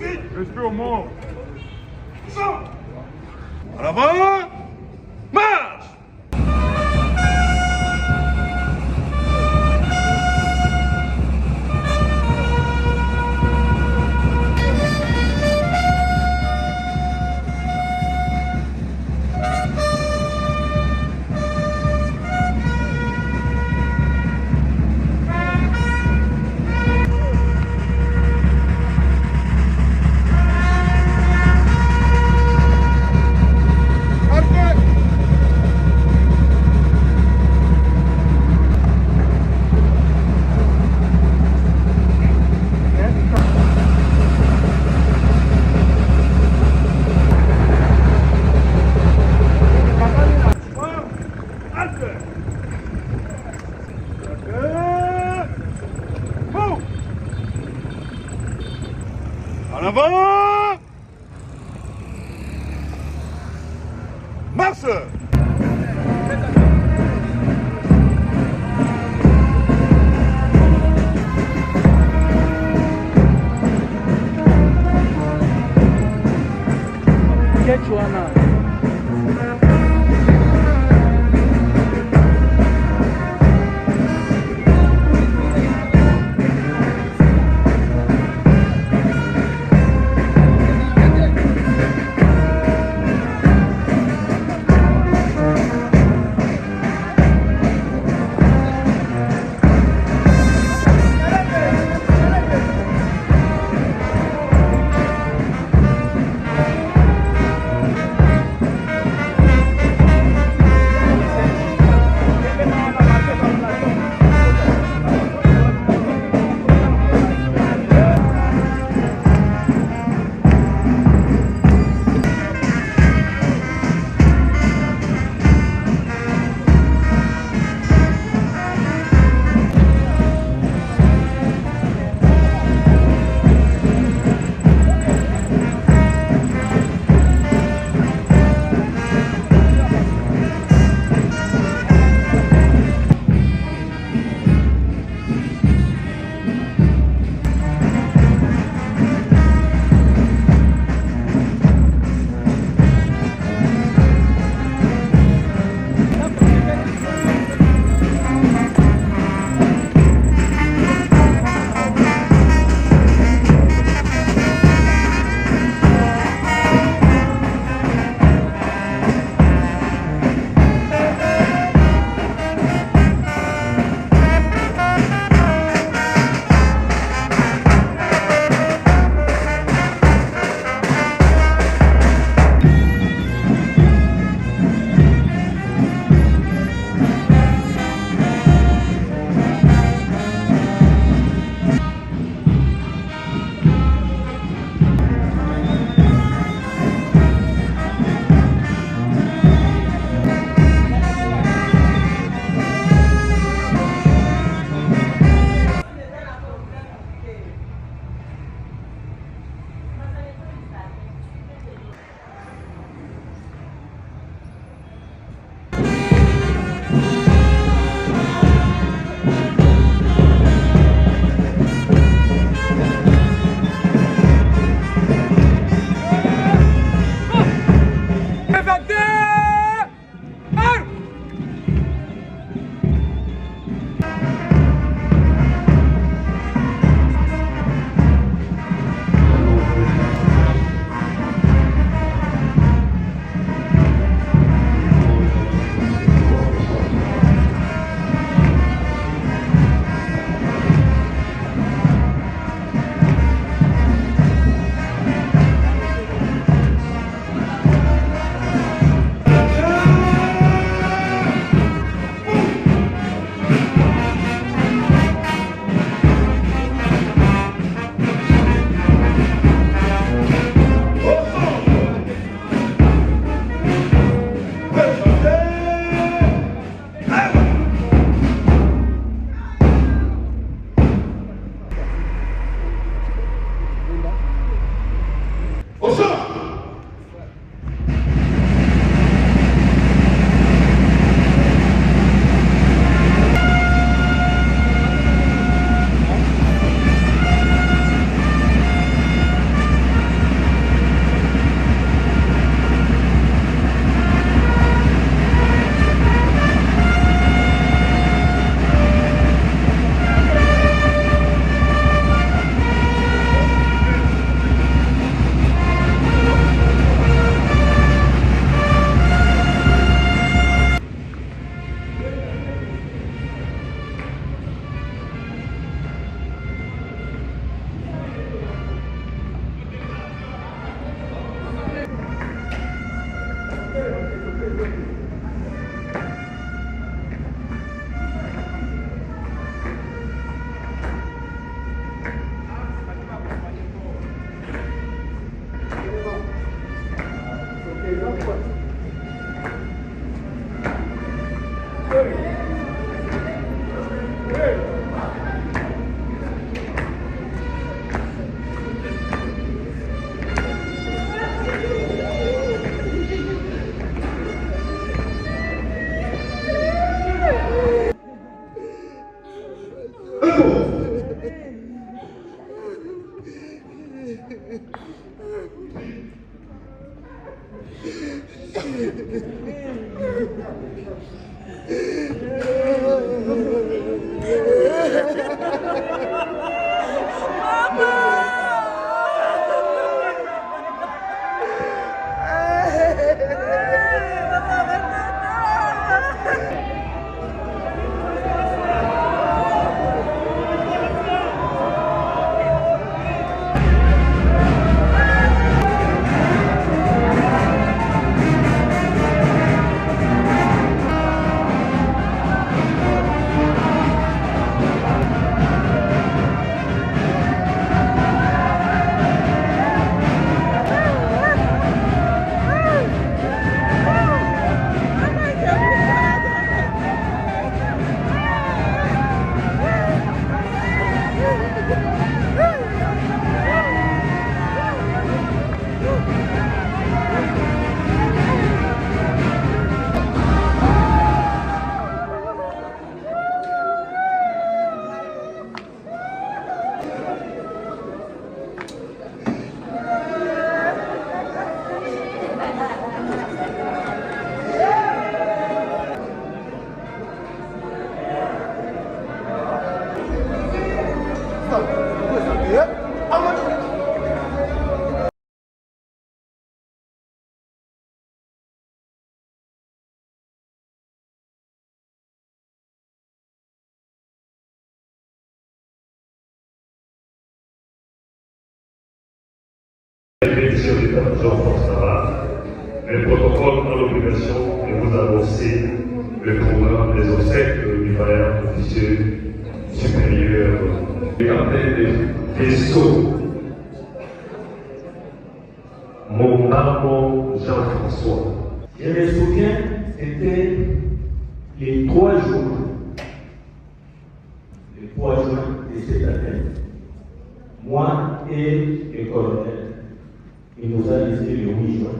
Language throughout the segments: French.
Respect au mort. En avant. Marche. En avant. Marche. Quechua. L'élection d'état-major forcera, mais le protocole a l'obligation de vous annoncer le programme des obsèques du vaillant officier supérieur du capitaine des vaisseaux, mon maman Jean-François. Je me souviens, c'était les 3 jours. Les 3 juin de cette année. Moi et le colonel. Il nous a laissé le 8 juin,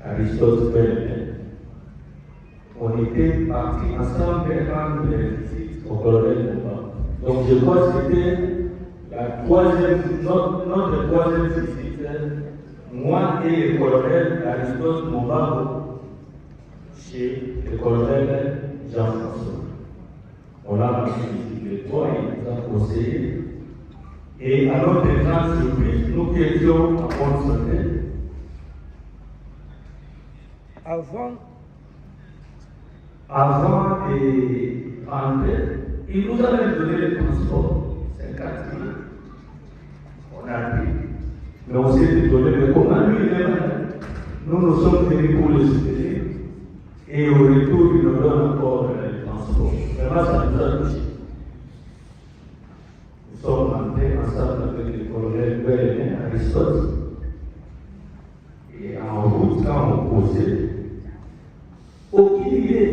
Aristote Bellemain. On était partis ensemble rendre les visites au colonel Mouma. Donc je crois que c'était notre troisième visite, moi et le colonel Aristote Mouma chez le colonel Jean-François. On a visité les 3 et il nous a conseillé. Et à notre grande surprise, nous qui étions en bonne santé, avant de rentrer, il nous avait donné le transport, 50 000. On a pris. Mais on s'est étonné, mais comment lui, il est malade? Nous nous sommes venus pour le soutenir. Et au retour, il nous donne encore le transport. Vraiment, ça nous a touché. Nous sommes rentrés ensemble avec le colonel Bellemain, Aristote. Et en route, quand on causait, aucune idée.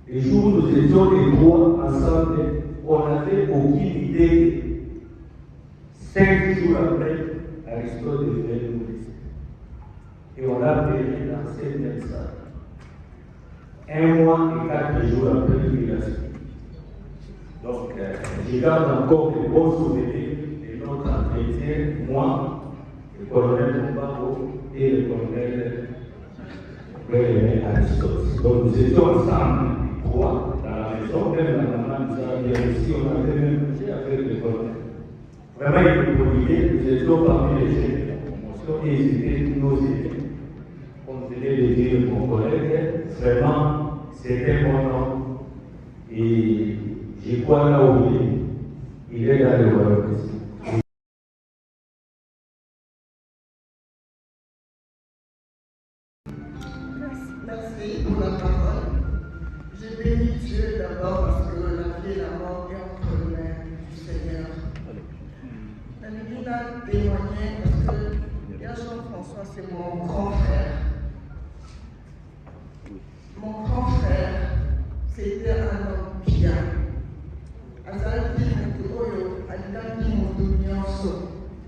Les jours où nous étions les 3 ensemble, on n'avait aucune idée. 5 jours après, Aristote devait nous laisser. Et on a payé dans cette même salle. 1 mois et 4 jours après, il a suivi. Donc, je garde encore de bons souvenirs de notre entretien, moi, le colonel Mombaro et le colonel Bellemain Aristote. Donc, nous étions ensemble, 3, dans la maison, même la maman nous a bien reçus, on avait même mangé avec le colonel. Vraiment, il nous prodiguait, nous étions parmi les jeunes de la promotion et ils étaient tous nos élèves. Comme venait de dire mon collègue, vraiment, c'était mon nom. Et je crois là où il est dans le royaume. Merci pour la parole. Je bénis Dieu d'abord parce que la vie et la mort est entre les mains du Seigneur. La Médina témoignait parce que Pierre Jean-François, c'est mon grand frère. Mon grand frère, c'était un homme bien.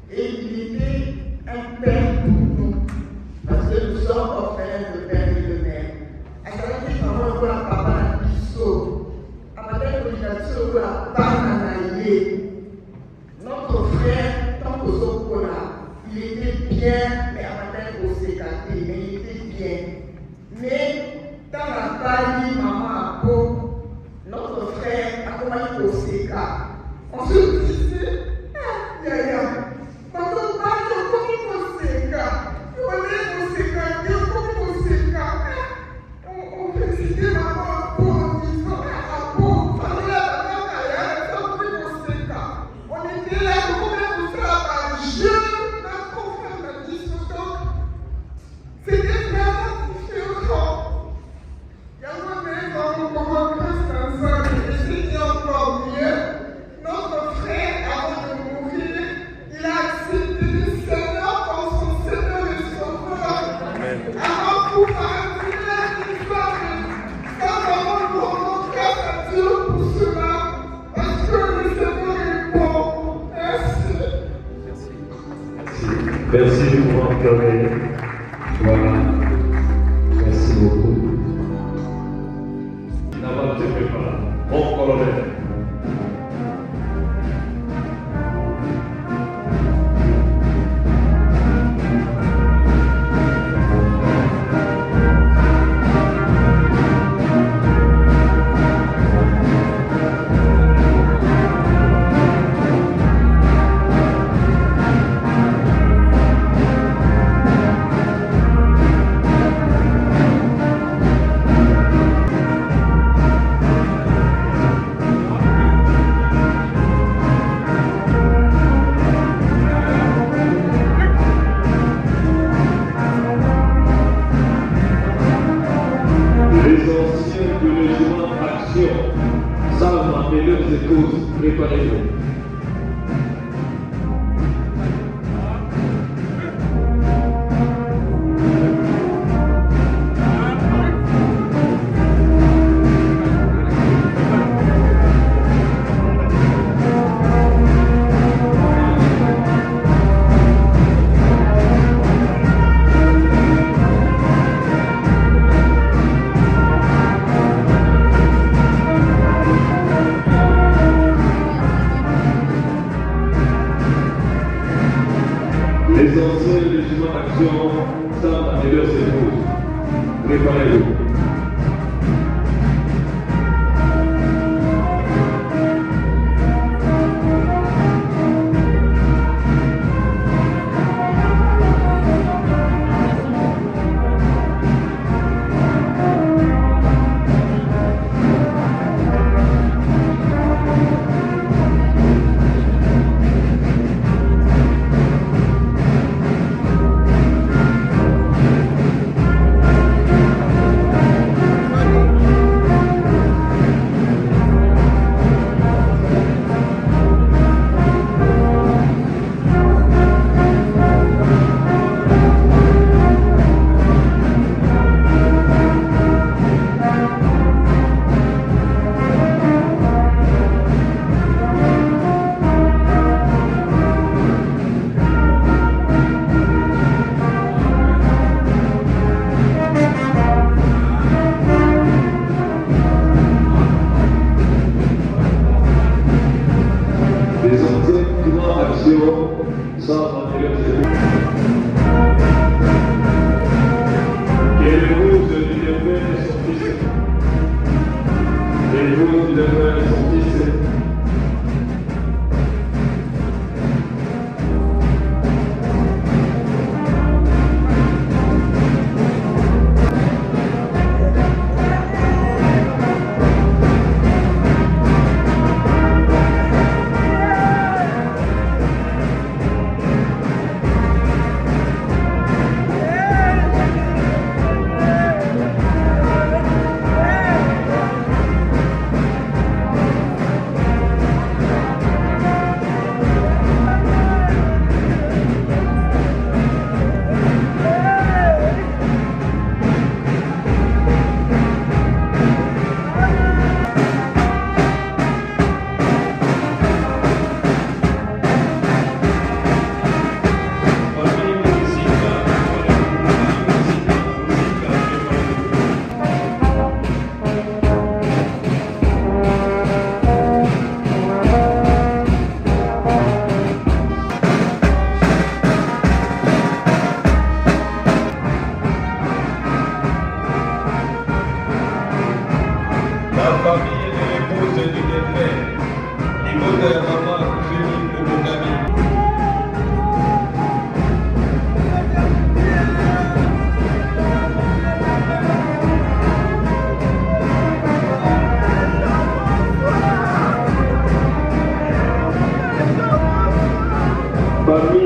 Et il était un père pour nous, parce que nous sommes orphelins de père et de mère. Notre frère, tant que son bien, mais on appelle au CKT, mais il était bien. Mais dans la famille, maman à Pau, notre frère a commencé au CK. On se disait, ah, yaya, quand on parle de comment au CK, on est au CK, comment au CK, on félicitait maman à Pau en disant, à Pau, famille à maman à yaya, on est au CK. On était là, comment on fait la jeune, la conférence, la discussion. C'était vraiment différent. Il y a un même dans mon ensemble, et c'était encore mieux. Notre frère, avant de mourir, il a accepté le Seigneur comme son Seigneur et Sauveur. Avant de pouvoir vivre l'histoire, sans avoir mon cœur à Dieu pour cela, parce que le Seigneur est bon. Merci. Merci pour votre cœur. Voilà. Merci beaucoup. N'avancez pas. Bon colonel. Préparez-vous. Les anciens régiments d'action savent et leurs épouses. Préparez-vous.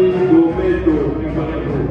Dometo, préparez-vous.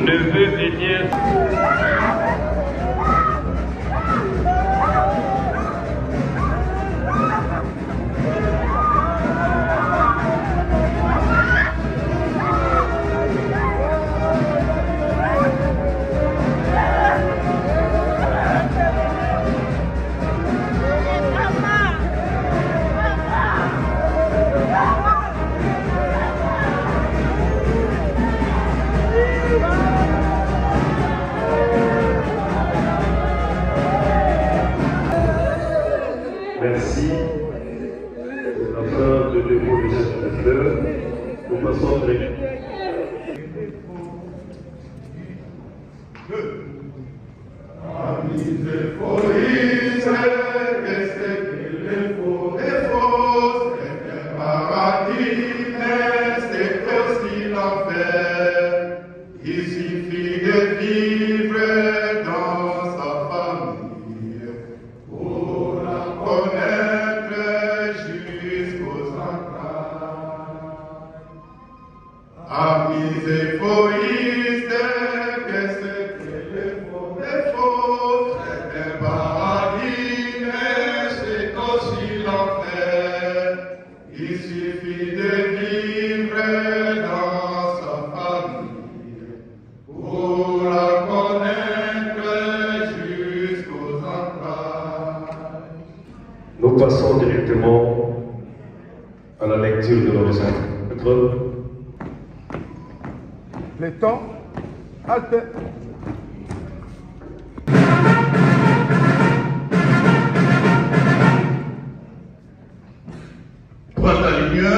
Neveux et nièces. Merci. La fin de dépôt de cette fleur. Nous passons direct. Il suffit de vivre dans sa famille pour la connaître jusqu'aux entrailles. Amis égoïstes, qu'est-ce que les faux, c'est un paradis, mais c'est aussi l'enfer. Il suffit de vivre dans sa famille pour la connaître jusqu'aux entrailles. Nous passons directement à la lecture de nos chapitres. Les temps, halte. Droite à ligne,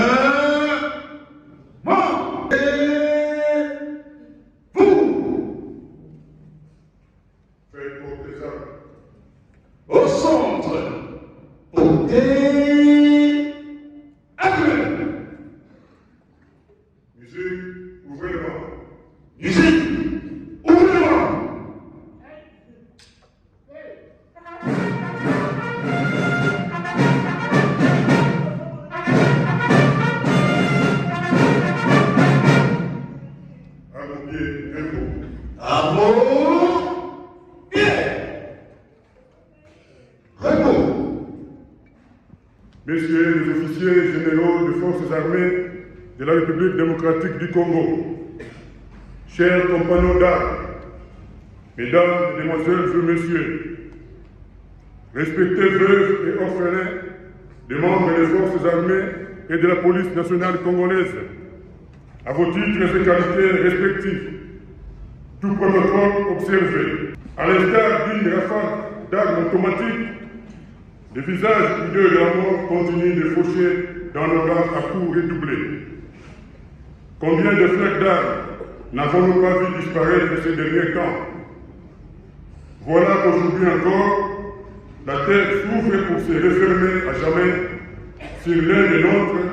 montez, vous. Faites porter ça. Au centre, portez, après. Musique, ouvrez le vent. Musique, ouvrez le vent. À mon pied, un mot. À mon pied. Repos. Messieurs les officiers généraux des forces armées de la République démocratique du Congo, chers compagnons d'armes, mesdames, mesdemoiselles et messieurs, respectés veuves et orphelins des membres des forces armées et de la police nationale congolaise, à vos titres et qualités respectifs, tout protocole observé, à l'instar d'une rafale d'armes automatiques, les visages hideux de la mort continuent de faucher dans nos rangs à coups redoublés. Combien de flèches d'armes n'avons-nous pas vu disparaître ces derniers temps? Voilà qu'aujourd'hui encore, la terre s'ouvre pour se refermer à jamais sur l'un des nôtres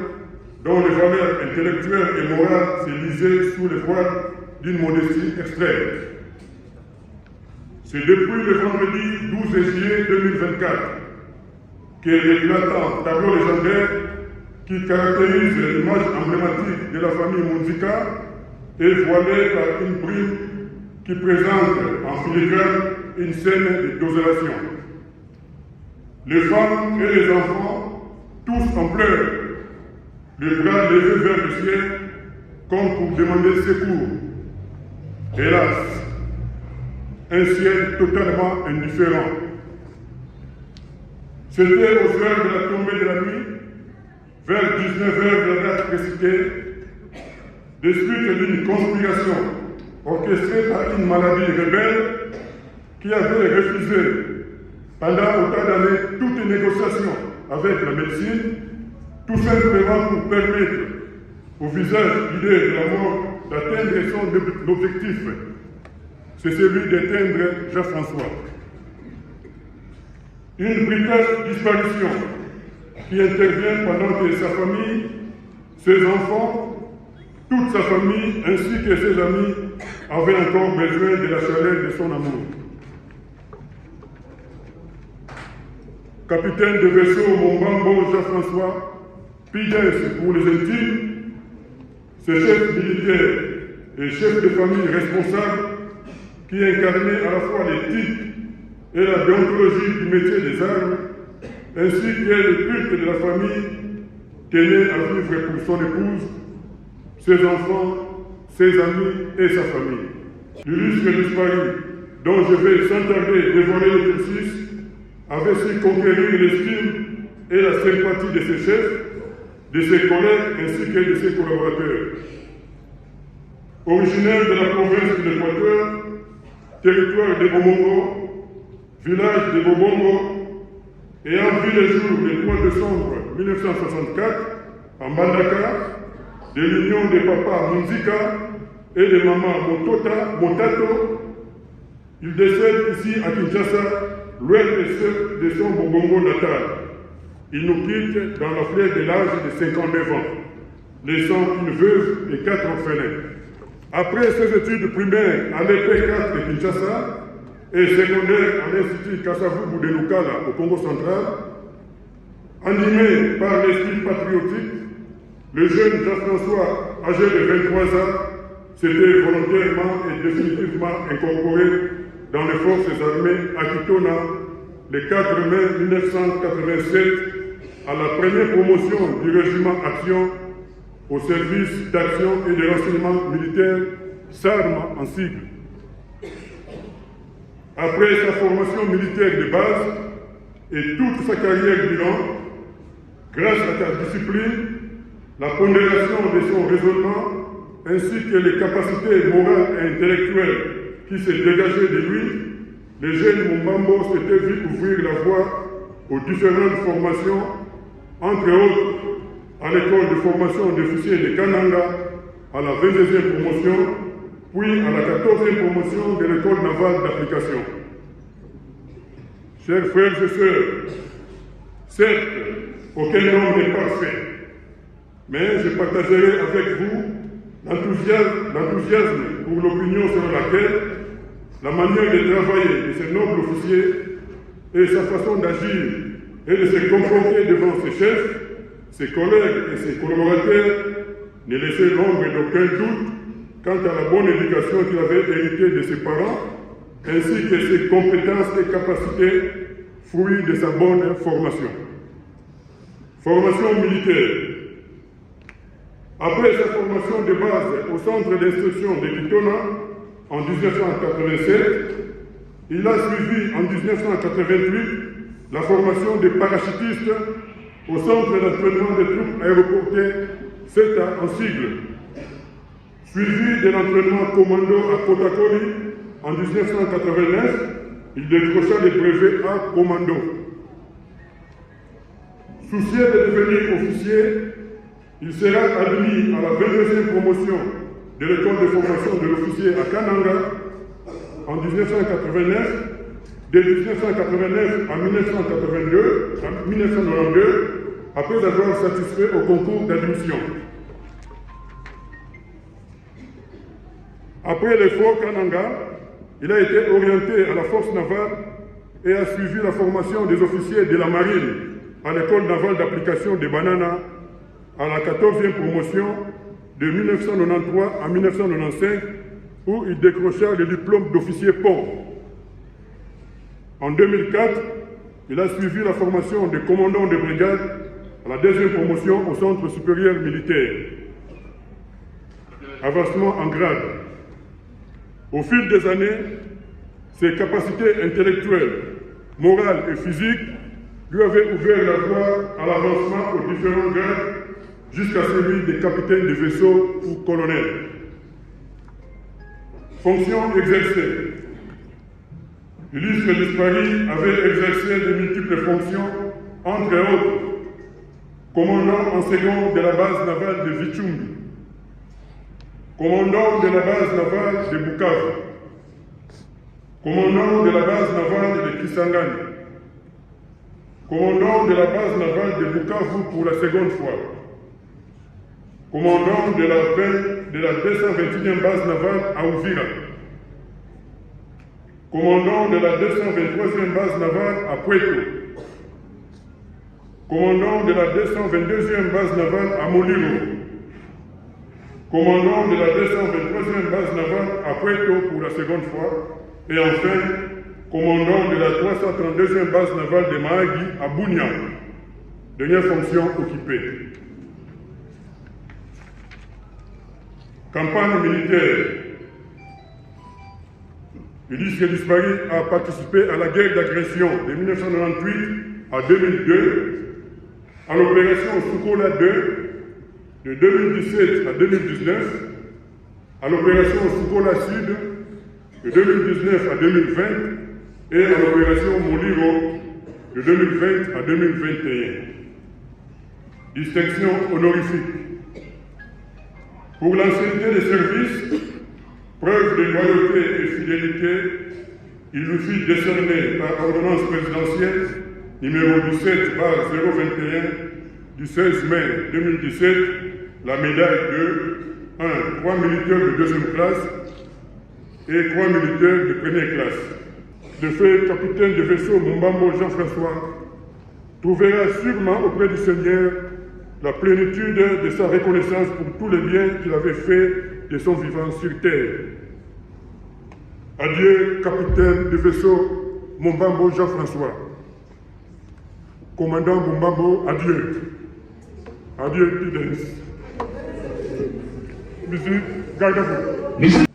dont les valeurs intellectuelles et morales se lisaient sous les voiles d'une modestie extrême. C'est depuis le vendredi 12 juillet 2024 que l'éclatant tableau légendaire qui caractérise l'image emblématique de la famille Munzika est voilé par une brume qui présente en filigrane une scène de désolation. Les femmes et les enfants, tous en pleurs, les bras levés vers le ciel, comme pour demander secours. Hélas, un ciel totalement indifférent. C'était aux heures de la tombée de la nuit, vers 19h de la date précitée, des suites d'une conspiration orchestré par une maladie rebelle qui avait refusé pendant autant d'années toute négociation avec la médecine, tout simplement pour permettre au visage guidé de la mort d'atteindre son objectif. C'est celui d'éteindre Jean-François. Une brutale disparition qui intervient pendant que sa famille, ses enfants, toute sa famille ainsi que ses amis avaient encore besoin de la chaleur de son amour. Capitaine de vaisseau Mombambo Jean-François, PIDES pour les intimes, ce chef militaire et chef de famille responsable qui incarnait à la fois l'éthique et la déontologie du métier des armes, ainsi que le culte de la famille, tenait à vivre pour son épouse, ses enfants, ses amis et sa famille. L'illustre disparu, dont je vais sans tarder dévoiler l'exercice, avait su conquérir l'estime et la sympathie de ses chefs, de ses collègues ainsi que de ses collaborateurs. Originaire de la province de l'Équateur, territoire de Bomongo, village de Bobongo, ayant vu le jour le 3 décembre 1964 à Mbandaka, de l'union de papa Munzika et de maman Motato, il décède ici à Kinshasa, loin de son Bobongo natal. Il nous quitte dans la fleur de l'âge de 59 ans, laissant une veuve et 4 orphelins. Après ses études primaires à l'EP4 de Kinshasa et secondaires à l'Institut Kasavubu de Lukala au Congo central, animé par l'esprit patriotique, le jeune Jean-François, âgé de 23 ans, s'était volontairement et définitivement incorporé dans les forces armées à Kitona le 4 mai 1987 à la première promotion du régiment Action au service d'action et de renseignement militaire, SARM en sigle. Après sa formation militaire de base et toute sa carrière bilan, grâce à sa discipline, la pondération de son raisonnement, ainsi que les capacités morales et intellectuelles qui se dégageaient de lui, le jeune Mombambo s'était vu ouvrir la voie aux différentes formations, entre autres à l'école de formation d'officiers de Kananga, à la 22e promotion, puis à la 14e promotion de l'école navale d'application. Chers frères et sœurs, certes, aucun homme n'est parfait, mais je partagerai avec vous l'enthousiasme pour l'opinion selon laquelle la manière de travailler de ce noble officier et sa façon d'agir et de se confronter devant ses chefs, ses collègues et ses collaborateurs ne laissaient l'ombre d'aucun doute quant à la bonne éducation qu'il avait héritée de ses parents, ainsi que ses compétences et capacités, fruits de sa bonne formation. Formation militaire. Après sa formation de base au centre d'instruction de Kitona en 1987, il a suivi en 1988 la formation de parachutiste au centre d'entraînement des troupes aéroportées, CETA en sigle, suivi de l'entraînement commando à Kotakoli en 1989, il décrocha le brevet A commando. Soucieux de devenir officier, il sera admis à la 22e promotion de l'école de formation de l'officier à Kananga en 1989. De 1989 à 1992, après avoir satisfait au concours d'admission. Après l'effort Kananga, il a été orienté à la force navale et a suivi la formation des officiers de la marine à l'école navale d'application de Banana à la 14e promotion de 1993 à 1995, où il décrocha le diplôme d'officier pont. En 2004, il a suivi la formation de commandant de brigade à la 2e promotion au Centre supérieur militaire. Avancement en grade. Au fil des années, ses capacités intellectuelles, morales et physiques lui avaient ouvert la voie à l'avancement aux différents grades jusqu'à celui de capitaine de vaisseau ou colonel. Fonctions exercées. Illustre Dispari avait exercé de multiples fonctions, entre autres, commandant en second de la base navale de Vichumbi, commandant de la base navale de Bukavu, commandant de la base navale de Kisangani, commandant de la base navale de Bukavu pour la seconde fois, commandant de la 221e base navale à Uvira, commandant de la 223e base navale à Puerto, commandant de la 222e base navale à Moliro, commandant de la 223e base navale à Puerto pour la seconde fois, et enfin, commandant de la 332e base navale de Mahagi à Bunia, dernière fonction occupée. Campagne militaire. Ulysse Dispari a participé à la guerre d'agression de 1998 à 2002, à l'opération Sukola 2 de 2017 à 2019, à l'opération Sukola Sud de 2019 à 2020 et à l'opération Moliro de 2020 à 2021. Distinction honorifique. Pour l'ancienneté des services, preuve de loyauté et fidélité, il lui fut décerné par ordonnance présidentielle numéro 17/021 du 16 mai 2017 la médaille de 1. 3 militaires de deuxième classe et 3 militaires de première classe. Le fait capitaine de vaisseau Mumbambo Jean-François trouvera sûrement auprès du Seigneur la plénitude de sa reconnaissance pour tous les biens qu'il avait faits de son vivant sur terre. Adieu, capitaine de vaisseau Mumbambo Jean-François. Commandant Mumbambo, adieu. Adieu, Pidens. Monsieur, gardez-vous.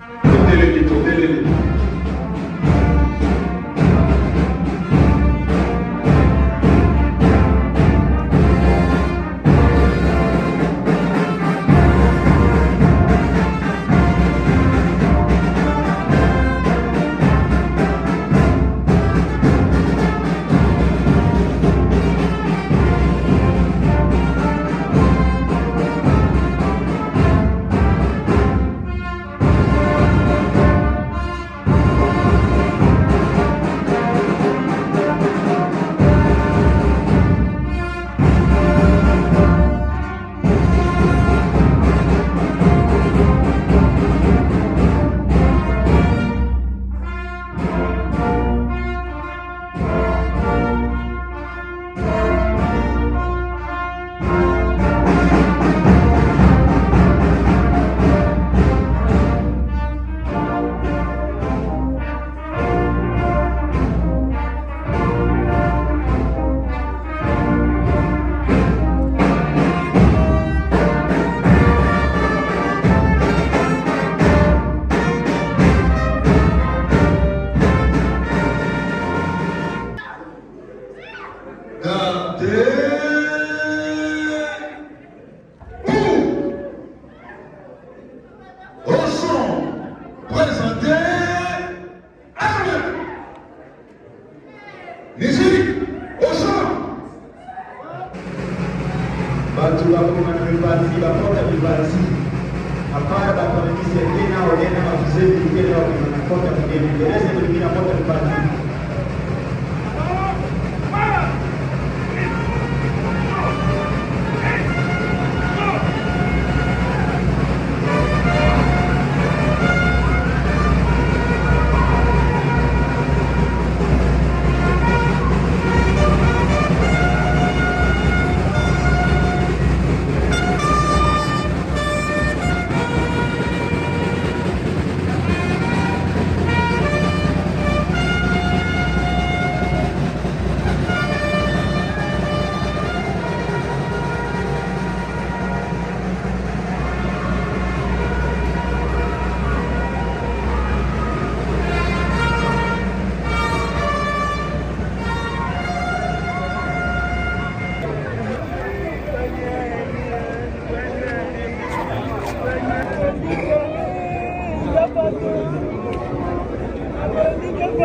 Au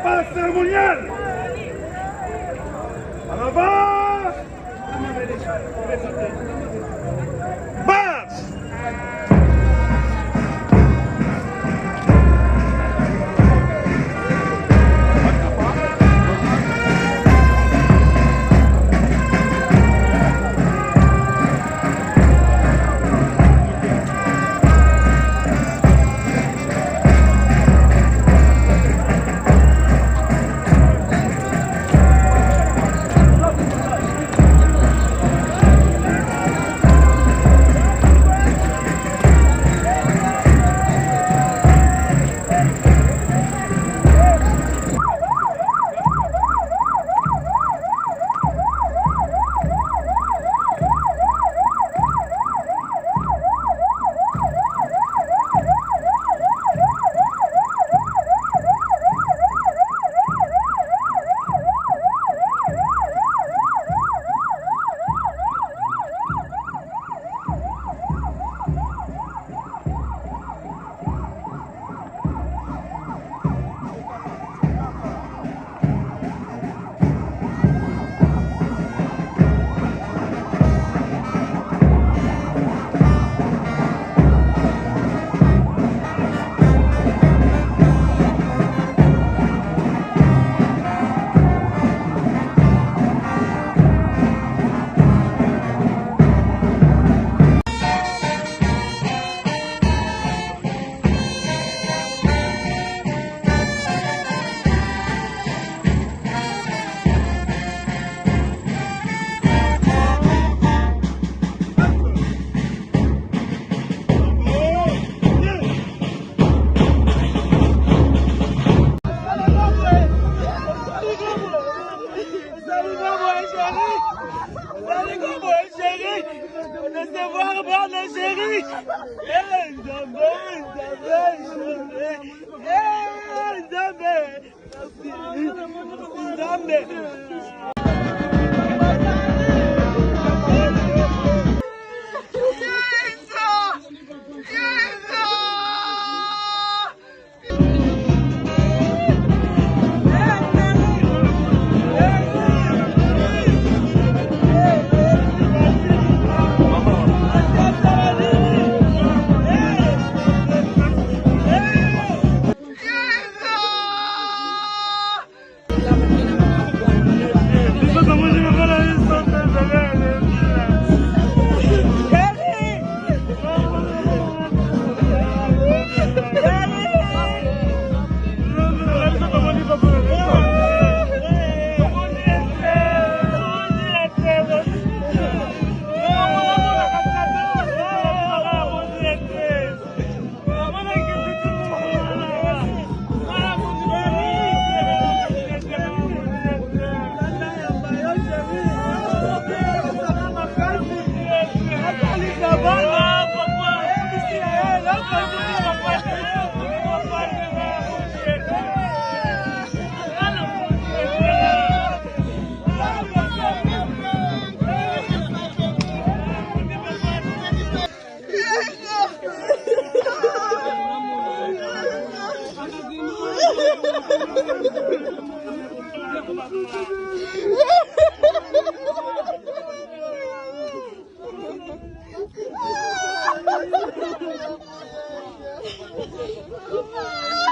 pas cérémonial. À l'avant. Marche. Ah!